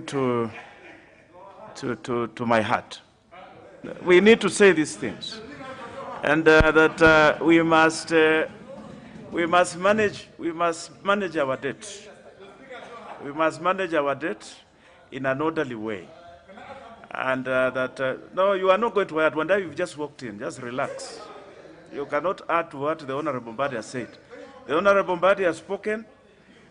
to my heart. We need to say these things, and that we must manage our debt. We must manage our debt in an orderly way, and no, you are not going to add. One day you've just walked in, just relax. You cannot add to what the Honorable Mbadi has said. The Honorable Mbadi has spoken,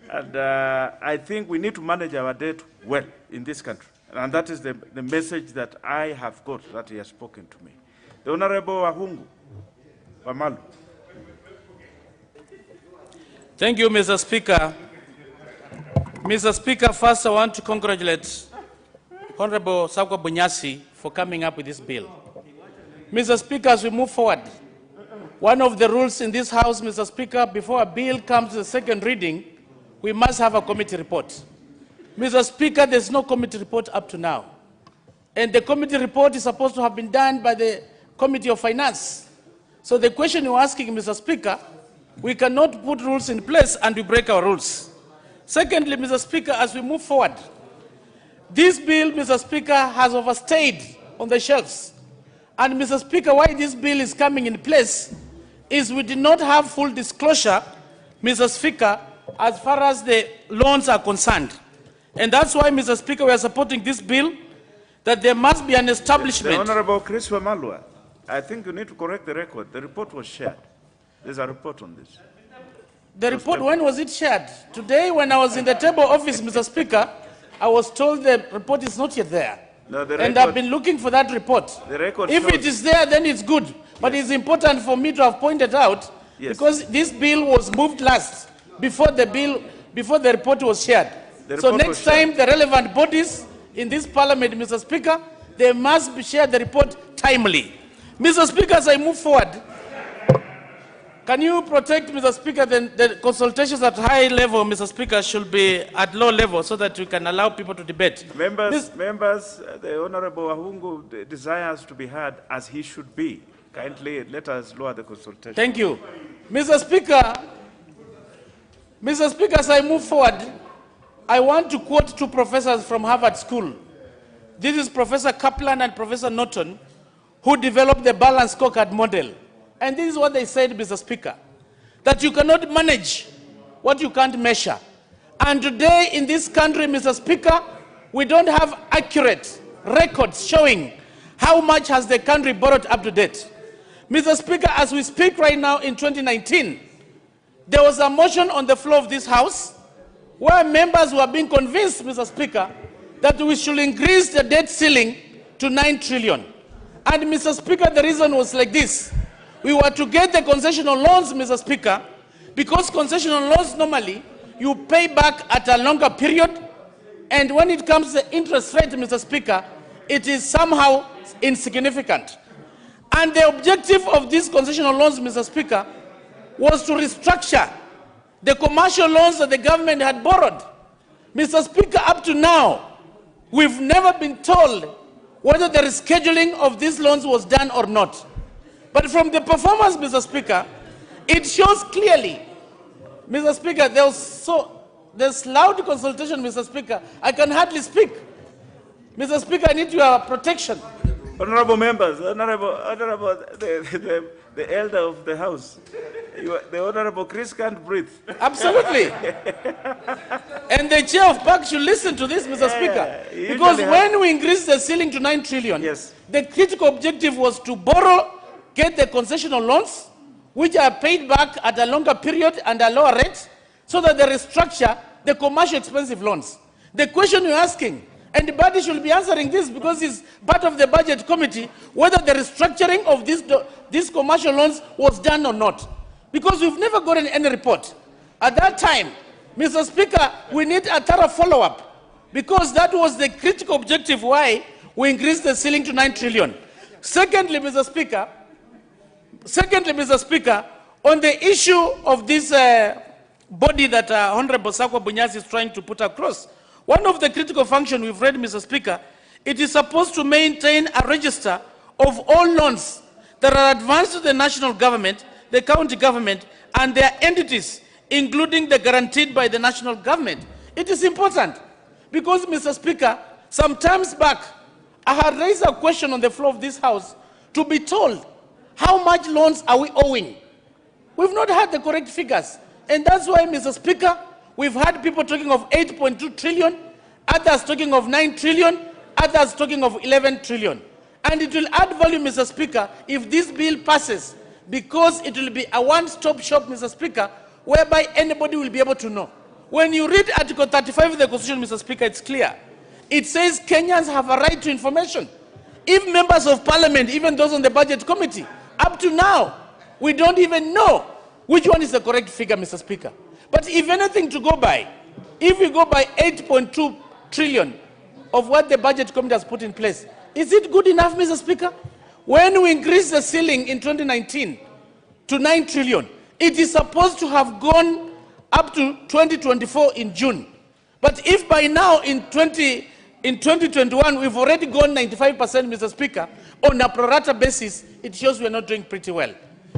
and I think we need to manage our debt well in this country. And that is the message that I have got that he has spoken to me. The Honorable Wahungu Wamalu. Thank you, Mr. Speaker. Mr. Speaker, first I want to congratulate Honorable Sakwa Bunyasi for coming up with this bill. Mr. Speaker, as we move forward, one of the rules in this House, Mr. Speaker, before a bill comes to the second reading, we must have a committee report. Mr. Speaker, there's no committee report up to now. And the committee report is supposed to have been done by the Committee of Finance. So the question you're asking, Mr. Speaker, we cannot put rules in place and we break our rules. Secondly, Mr. Speaker, as we move forward, this bill, Mr. Speaker, has overstayed on the shelves. And Mr. Speaker, why this bill is coming in place is we did not have full disclosure, Mr. Speaker, as far as the loans are concerned. And that's why, Mr. Speaker, we are supporting this bill, that there must be an establishment. The Honorable Chris Wamalwa, I think you need to correct the record. The report was shared. There's a report on this. The report, when was it shared? Today, when I was in the table office, Mr. Speaker, I was told the report is not yet there. No, the record, and I've been looking for that report. The record if shows. It is there, then it's good. But Yes. it's important for me to have pointed out, Yes. because this bill was moved last, before the report was shared. So next time, the relevant bodies in this parliament, Mr. Speaker, they must share the report timely. Mr. Speaker, as I move forward, can you protect, Mr. Speaker, the consultations at high level, Mr. Speaker, should be at low level so that we can allow people to debate. Members, the Honorable Wahungu desires to be heard as he should be. Kindly let us lower the consultation. Thank you. Mr. Speaker, as I move forward, I want to quote two professors from Harvard School. This is Professor Kaplan and Professor Norton, who developed the balanced scorecard model. And this is what they said, Mr. Speaker, that you cannot manage what you can't measure. And today in this country, Mr. Speaker, we don't have accurate records showing how much has the country borrowed up to date. Mr. Speaker, as we speak right now in 2019, there was a motion on the floor of this House where members were being convinced, Mr. Speaker, that we should increase the debt ceiling to 9 trillion. And Mr. Speaker, the reason was like this. We were to get the concessional loans, Mr. Speaker, because concessional loans normally you pay back at a longer period, and when it comes to the interest rate, Mr. Speaker, it is somehow insignificant. And the objective of these concessional loans, Mr. Speaker, was to restructure the commercial loans that the government had borrowed. Mr. Speaker, up to now, we've never been told whether the rescheduling of these loans was done or not. But from the performance, Mr. Speaker, it shows clearly, Mr. Speaker, there's loud consultation, Mr. Speaker. I can hardly speak. Mr. Speaker, I need your protection. Honorable members, the elder of the House, the Honorable Chris can't breathe. Absolutely. And the chair of PAC should listen to this, Mr. Speaker. Because when we increased the ceiling to 9 trillion, yes, the critical objective was to get the concessional loans, which are paid back at a longer period and a lower rate, so that they restructure the commercial expensive loans. The question you're asking, and the body should be answering this because it's part of the budget committee, whether the restructuring of these commercial loans was done or not. Because we've never gotten any report. At that time, Mr. Speaker, we need a thorough follow-up, because that was the critical objective why we increased the ceiling to 9 trillion. Secondly, Mr. Speaker, on the issue of this body that Honorable Sakwa Bunyasi is trying to put across, one of the critical functions we've read, Mr. Speaker, it is supposed to maintain a register of all loans that are advanced to the national government, the county government, and their entities, including the guaranteed by the national government. It is important. Because, Mr. Speaker, some times back, I had raised a question on the floor of this House to be told how much loans are we owing. We've not had the correct figures. And that's why, Mr. Speaker, we've had people talking of 8.2 trillion, others talking of 9 trillion, others talking of 11 trillion. And it will add value, Mr. Speaker, if this bill passes, because it will be a one-stop shop, Mr. Speaker, whereby anybody will be able to know. When you read Article 35 of the Constitution, Mr. Speaker, it's clear. It says Kenyans have a right to information. If members of Parliament, even those on the Budget Committee, up to now, we don't even know which one is the correct figure, Mr. Speaker. But if anything to go by, if we go by 8.2 trillion of what the Budget Committee has put in place, is it good enough, Mr. Speaker? When we increased the ceiling in 2019 to 9 trillion, it is supposed to have gone up to 2024 in June. But if by now in 2021 we've already gone 95%, Mr. Speaker, on a pro rata basis, it shows we're not doing pretty well.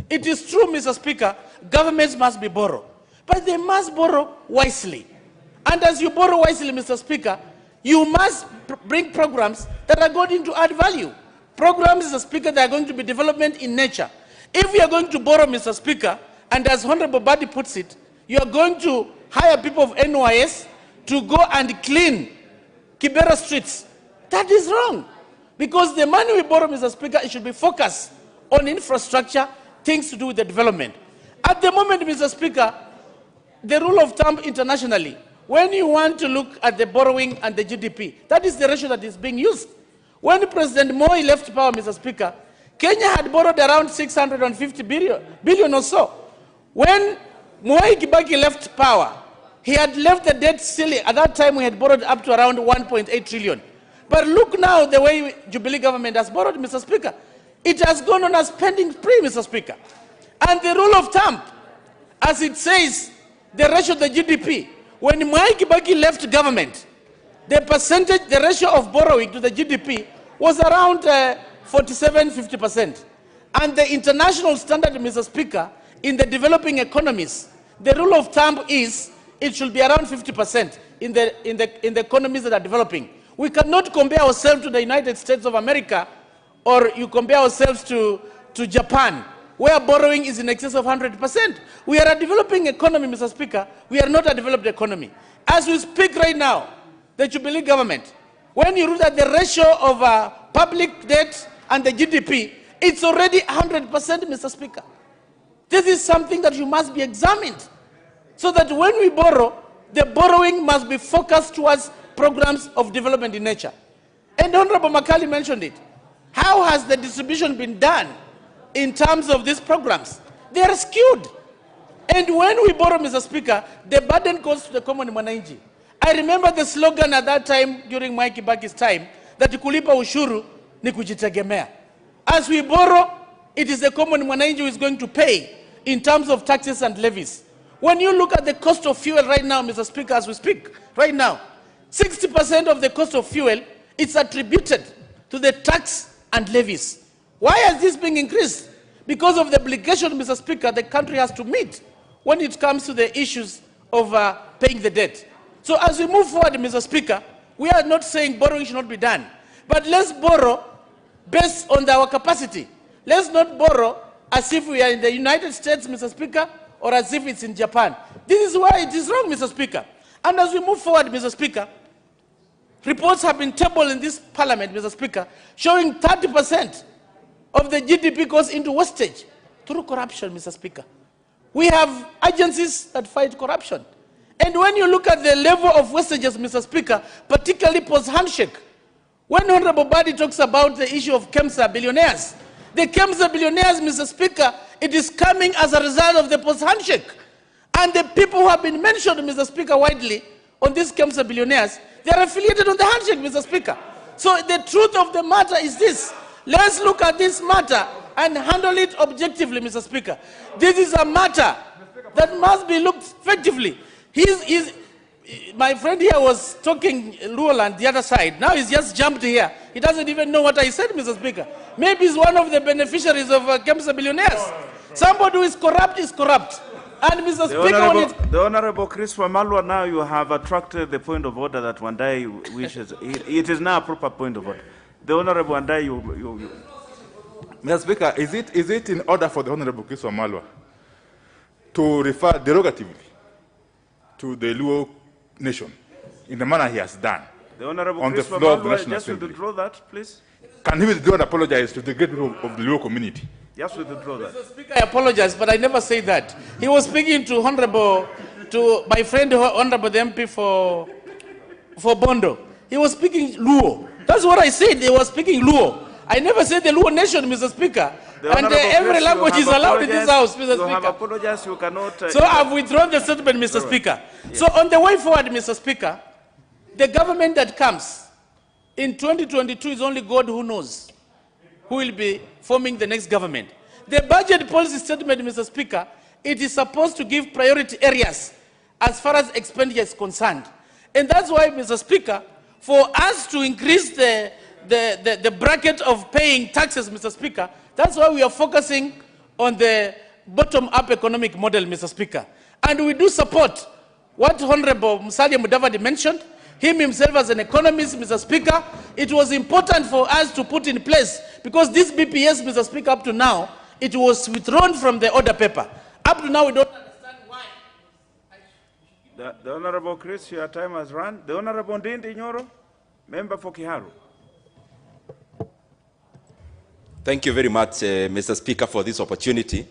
It is true, Mr. Speaker, governments must be borrow, but they must borrow wisely. And as you borrow wisely, Mr. Speaker, you must bring programs that are going to add value. Programs, Mr. Speaker, that are going to be development in nature. If we are going to borrow, Mr. Speaker, and as Honorable Badi puts it, you are going to hire people of NYS to go and clean Kibera streets. That is wrong. Because the money we borrow, Mr. Speaker, it should be focused on infrastructure, things to do with the development. At the moment, Mr. Speaker, the rule of thumb internationally, when you want to look at the borrowing and the GDP, that is the ratio that is being used. When President Moi left power, Mr. Speaker, Kenya had borrowed around 650 billion or so. When Mwai Kibaki left power, he had left the debt ceiling. At that time, we had borrowed up to around 1.8 trillion. But look now the way Jubilee government has borrowed, Mr. Speaker. It has gone on a spending spree, Mr. Speaker. And the rule of thumb, as it says, the ratio of the GDP, when Mwai Kibaki left government, the percentage, the ratio of borrowing to the GDP was around 47-50%. And the international standard, Mr. Speaker, in the developing economies, the rule of thumb is it should be around 50% in the economies that are developing. We cannot compare ourselves to the United States of America, or you compare ourselves to Japan, where borrowing is in excess of 100%. We are a developing economy, Mr. Speaker. We are not a developed economy. As we speak right now, the Jubilee government, when you look at the ratio of public debt and the GDP, it's already 100%, Mr. Speaker. This is something that you must be examined, so that when we borrow, the borrowing must be focused towards programs of development in nature. And Honorable Makali mentioned it. How has the distribution been done in terms of these programs? They are skewed. And when we borrow, Mr. Speaker, the burden goes to the common mwananchi. I remember the slogan at that time, during Mwai Kibaki's time, that kulipa ushuru ni kujitegemea. As we borrow, it is the common mwananchi who is going to pay in terms of taxes and levies. When you look at the cost of fuel right now, Mr. Speaker, as we speak, right now, 60% of the cost of fuel is attributed to the tax and levies. Why has this been increased? Because of the obligation, Mr. Speaker, the country has to meet when it comes to the issues of paying the debt. So as we move forward, Mr. Speaker, we are not saying borrowing should not be done, but let's borrow based on our capacity. Let's not borrow as if we are in the United States, Mr. Speaker, or as if it's in Japan. This is why it is wrong, Mr. Speaker. And as we move forward, Mr. Speaker, reports have been tabled in this parliament, Mr. Speaker, showing 30% of the GDP goes into wastage through corruption, Mr. Speaker. We have agencies that fight corruption. And when you look at the level of wastages, Mr. Speaker, particularly post-handshake, when Honorable Badi talks about the issue of KEMSA billionaires, the KEMSA billionaires, Mr. Speaker, it is coming as a result of the post-handshake. And the people who have been mentioned, Mr. Speaker, widely on these KEMSA billionaires, they are affiliated on the handshake, Mr. Speaker. So the truth of the matter is this. Let's look at this matter and handle it objectively, Mr. Speaker. This is a matter that must be looked effectively. My friend here was talking Luoland, the other side. Now he's just jumped here. He doesn't even know what I said, Mr. Speaker. Maybe he's one of the beneficiaries of KEMSA billionaires. Somebody who is corrupt is corrupt. And Mr. Speaker, the Honorable Chris Wamalwa, now you have attracted the point of order that Wandai wishes. It is now a proper point of order. The Honorable Wandai, you. Mr. Speaker, is it in order for the Honorable Chris Wamalwa to refer derogatively to the Luo nation in the manner he has done? The Honorable on Chris the floor of the Wamalwa, National just Assembly? withdraw that, please. Can he withdraw and apologize to the great people of the Luo community? Just withdraw that. Mr. Speaker, I apologize, but I never say that. He was speaking to my friend, Honorable the MP for Bondo. He was speaking Luo. That's what I said. He was speaking Luo. I never said the Luo nation, Mr. Speaker. And every language is allowed in this house, Mr. Speaker. You have apologized, you cannot... So I've withdrawn the statement, Mr. Speaker. Yeah. So on the way forward, Mr. Speaker, the government that comes in 2022 is only God who knows who will be forming the next government. The budget policy statement, Mr. Speaker, it is supposed to give priority areas as far as expenditure is concerned. And that's why, Mr. Speaker, for us to increase the bracket of paying taxes, Mr. Speaker, that's why we are focusing on the bottom-up economic model, Mr. Speaker. And we do support what Honorable Musalia Mudavadi mentioned, him himself as an economist, Mr. Speaker. It was important for us to put in place, because this BPS, Mr. Speaker, up to now, it was withdrawn from the order paper. Up to now, we don't understand why. The Honorable Chris, your time has run. The Honorable Ndindi Nyoro, member for Kiharu. Thank you very much, Mr. Speaker, for this opportunity.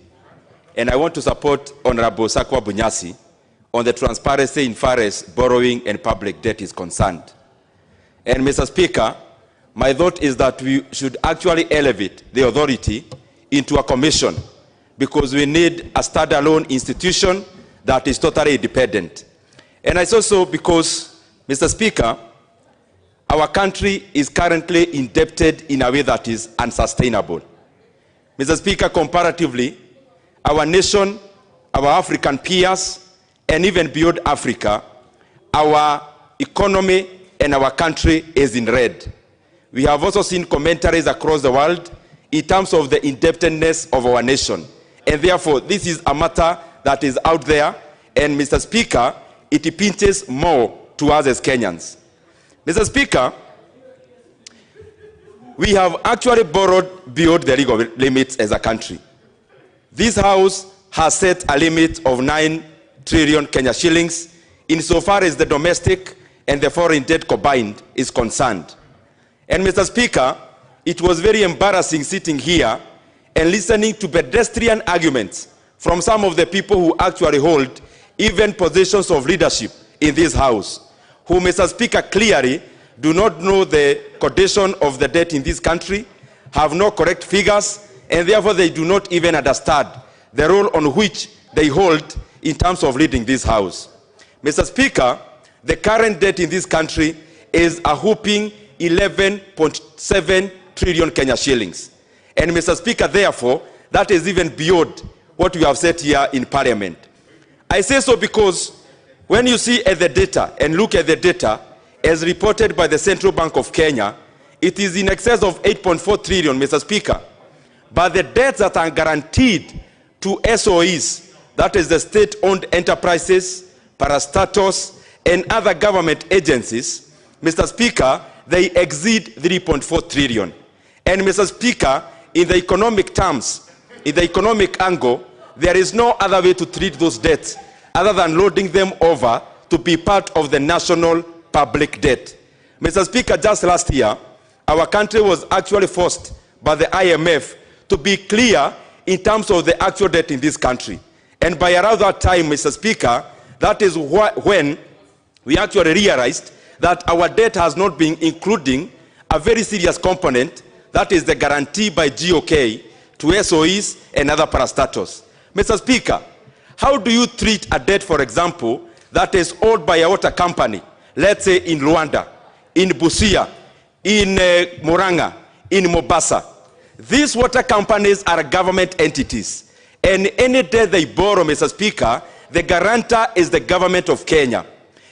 And I want to support Honorable Sakwa Bunyasi on the transparency in far as borrowing and public debt is concerned. And Mr. Speaker, my thought is that we should actually elevate the authority into a commission, because we need a standalone institution that is totally independent. And I say so because, Mr. Speaker, our country is currently indebted in a way that is unsustainable. Mr. Speaker, comparatively, our nation, our African peers, and even beyond Africa, our economy and our country is in red. We have also seen commentaries across the world in terms of the indebtedness of our nation. And therefore, this is a matter that is out there, and Mr. Speaker, it pinches more to us as Kenyans. Mr. Speaker, we have actually borrowed beyond the legal limits as a country. This House has set a limit of 9 trillion Kenya shillings insofar as the domestic and the foreign debt combined is concerned. And Mr. Speaker, it was very embarrassing sitting here and listening to pedestrian arguments from some of the people who actually hold even positions of leadership in this House, who, Mr. Speaker, clearly do not know the condition of the debt in this country, have no correct figures, and therefore they do not even understand the role on which they hold in terms of leading this House. Mr. Speaker, the current debt in this country is a whopping 11.7 trillion Kenya shillings. And Mr. Speaker, therefore, that is even beyond what we have said here in Parliament. I say so because when you see at the data and look at the data as reported by the Central Bank of Kenya, it is in excess of 8.4 trillion, Mr. Speaker. But the debts that are guaranteed to SOEs, that is the state-owned enterprises, parastatals, and other government agencies, Mr. Speaker, they exceed 3.4 trillion. And Mr. Speaker, in the economic terms, in the economic angle, there is no other way to treat those debts other than loading them over to be part of the national public debt. Mr. Speaker, just last year, our country was actually forced by the IMF to be clear in terms of the actual debt in this country. And by around that time, Mr. Speaker, that is when we actually realized that our debt has not been including a very serious component, that is the guarantee by GOK to SOEs and other parastatals. Mr. Speaker, how do you treat a debt, for example, that is owed by a water company, let's say in Rwanda, in Busia, in Muranga, in Mombasa? These water companies are government entities, and any debt they borrow, Mr. Speaker, the guarantor is the government of Kenya.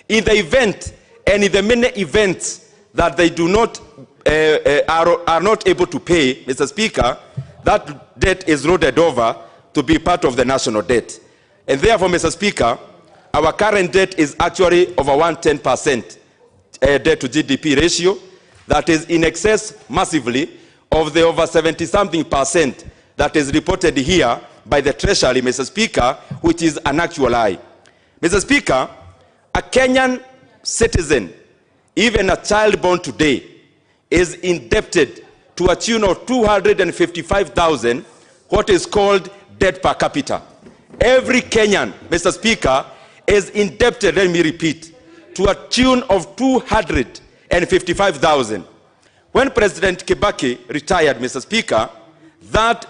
In the event, and in the many events that they do not, are not able to pay, Mr. Speaker, that debt is loaded over to be part of the national debt. And therefore, Mr. Speaker, our current debt is actually over 110% debt to GDP ratio. That is in excess massively of the over 70-something% that is reported here by the Treasury, Mr. Speaker, which is an actual lie. Mr. Speaker, a Kenyan citizen, even a child born today, is indebted to a tune of 255,000, what is called debt per capita. Every Kenyan, Mr. Speaker, is indebted, let me repeat, to a tune of 255,000. When President Kibaki retired, Mr. Speaker, that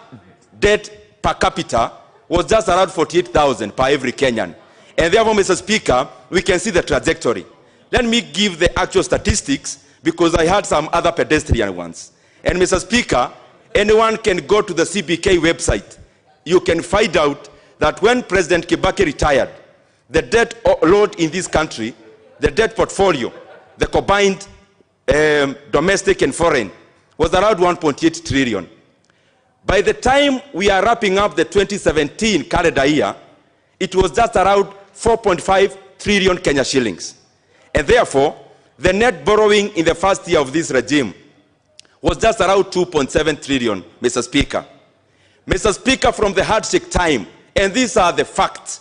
debt per capita was just around 48,000 per every Kenyan. And therefore, Mr. Speaker, we can see the trajectory. Let me give the actual statistics because I had some other pedestrian ones. And Mr. Speaker, anyone can go to the CBK website. You can find out that when President Kibaki retired, the debt load in this country, the debt portfolio, the combined domestic and foreign, was around 1.8 trillion. By the time we are wrapping up the 2017 calendar year, it was just around 4.5 trillion Kenya shillings. And therefore, the net borrowing in the first year of this regime was just around 2.7 trillion, Mr. Speaker. Mr. Speaker, from the handshake time, and these are the facts,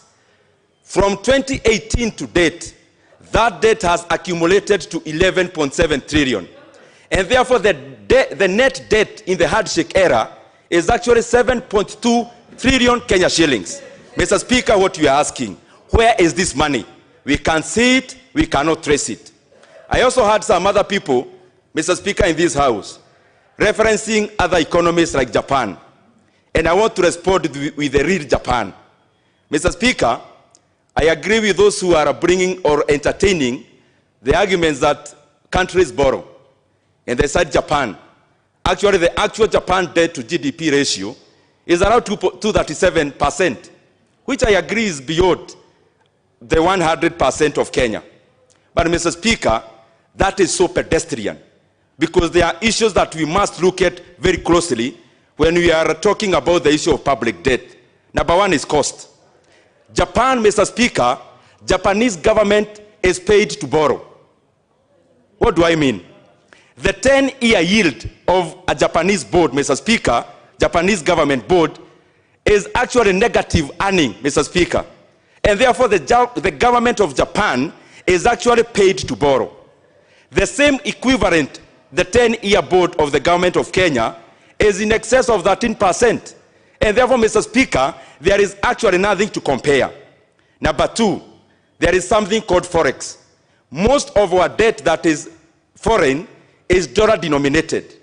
from 2018 to date, that debt has accumulated to 11.7 trillion. And therefore, the net debt in the handshake era is actually 7.2 trillion Kenya shillings. Mr. Speaker, what you are asking, where is this money? We can see it, we cannot trace it. I also had some other people, Mr. Speaker, in this house, referencing other economies like Japan. And I want to respond with the real Japan. Mr. Speaker, I agree with those who are bringing or entertaining the arguments that countries borrow. And they said Japan. Actually, the actual Japan debt to GDP ratio is around 237%, which I agree is beyond the 100% of Kenya. But Mr. Speaker, that is so pedestrian because there are issues that we must look at very closely when we are talking about the issue of public debt. Number one is cost. Japan, Mr. Speaker, Japanese government is paid to borrow. What do I mean? The 10-year yield of a Japanese board, Mr. Speaker, Japanese government board, is actually negative earning, Mr. Speaker. And therefore, the government of Japan is actually paid to borrow. The same equivalent, the 10-year board of the government of Kenya, is in excess of 13%. And therefore, Mr. Speaker, there is actually nothing to compare. Number two, there is something called forex. Most of our debt that is foreign is dollar denominated.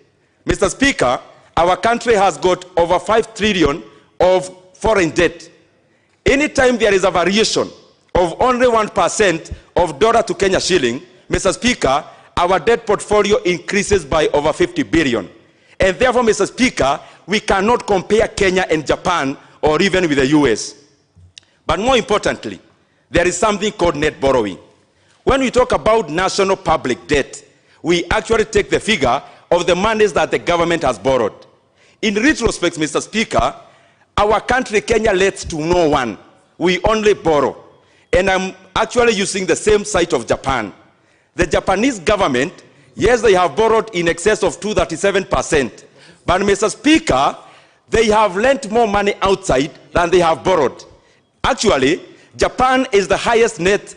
Mr. Speaker, our country has got over 5 trillion of foreign debt. Anytime there is a variation of only 1% of dollar to Kenya shilling, Mr. Speaker, our debt portfolio increases by over 50 billion. And therefore, Mr. Speaker, we cannot compare Kenya and Japan or even with the US. But more importantly, there is something called net borrowing. When we talk about national public debt, we actually take the figure of the monies that the government has borrowed. In retrospect, Mr. Speaker, our country, Kenya, lends to no one. We only borrow. And I'm actually using the same site of Japan. The Japanese government, yes, they have borrowed in excess of 237%. But, Mr. Speaker, they have lent more money outside than they have borrowed. Actually, Japan is the highest net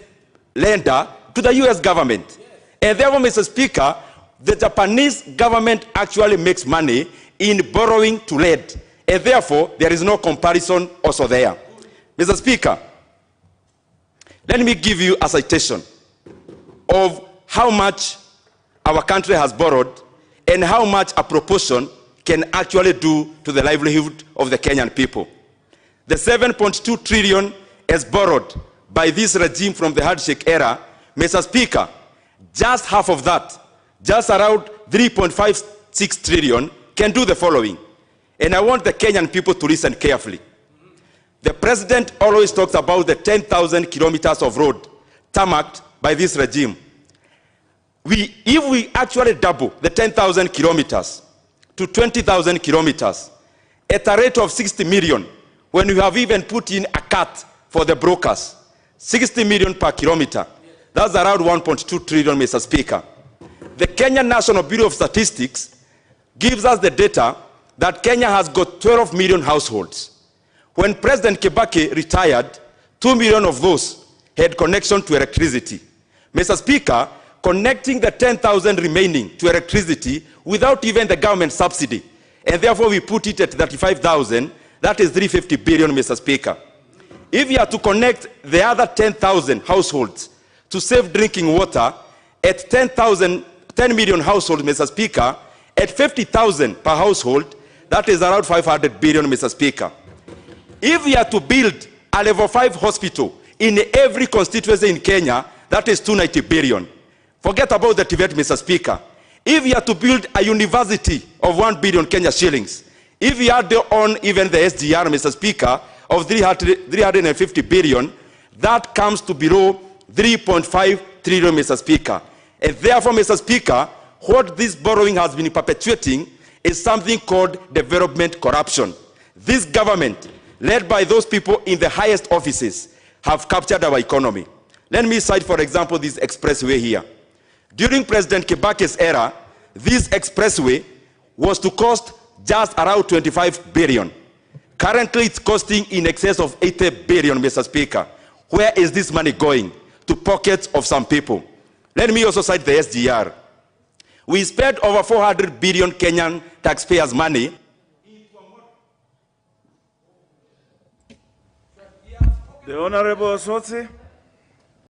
lender to the US government. And therefore, Mr. Speaker, the Japanese government actually makes money in borrowing to lend. And therefore, there is no comparison also there. Mr. Speaker, let me give you a citation of how much our country has borrowed and how much a proportion can actually do to the livelihood of the Kenyan people. The 7.2 trillion is borrowed by this regime from the handshake era. Mr. Speaker, just half of that, just around 3.56 trillion, can do the following. And I want the Kenyan people to listen carefully. The president always talks about the 10,000 kilometers of road tarmacked by this regime. If we actually double the 10,000 kilometers to 20,000 kilometers at a rate of 60 million, when we have even put in a cut for the brokers, 60 million per kilometer. That's around 1.2 trillion, Mr. Speaker. The Kenya National Bureau of Statistics gives us the data that Kenya has got 12 million households. When President Kibaki retired, 2 million of those had connection to electricity. Mr. Speaker, connecting the 10,000 remaining to electricity without even the government subsidy, and therefore we put it at 35,000, that is 350 billion, Mr. Speaker. If you are to connect the other 10,000 households to save drinking water at 10 million households, Mr. Speaker, at 50,000 per household, that is around 500 billion, Mr. Speaker. If we are to build a level 5 hospital in every constituency in Kenya, that is 290 billion. Forget about the TVET, Mr. Speaker. If we are to build a university of 1 billion Kenya shillings, if we add on even the SGR, Mr. Speaker, of 350 billion, that comes to below 3.5 trillion, Mr. Speaker. And therefore, Mr. Speaker, what this borrowing has been perpetuating is something called development corruption. This government, led by those people in the highest offices, have captured our economy. Let me cite, for example, this expressway here. During President Kibaki's era, this expressway was to cost just around 25 billion. Currently, it's costing in excess of 80 billion, Mr. Speaker. Where is this money going? To pockets of some people. Let me also cite the SGR. We spent over 400 billion Kenyan taxpayers' money. The Honorable Osotsi.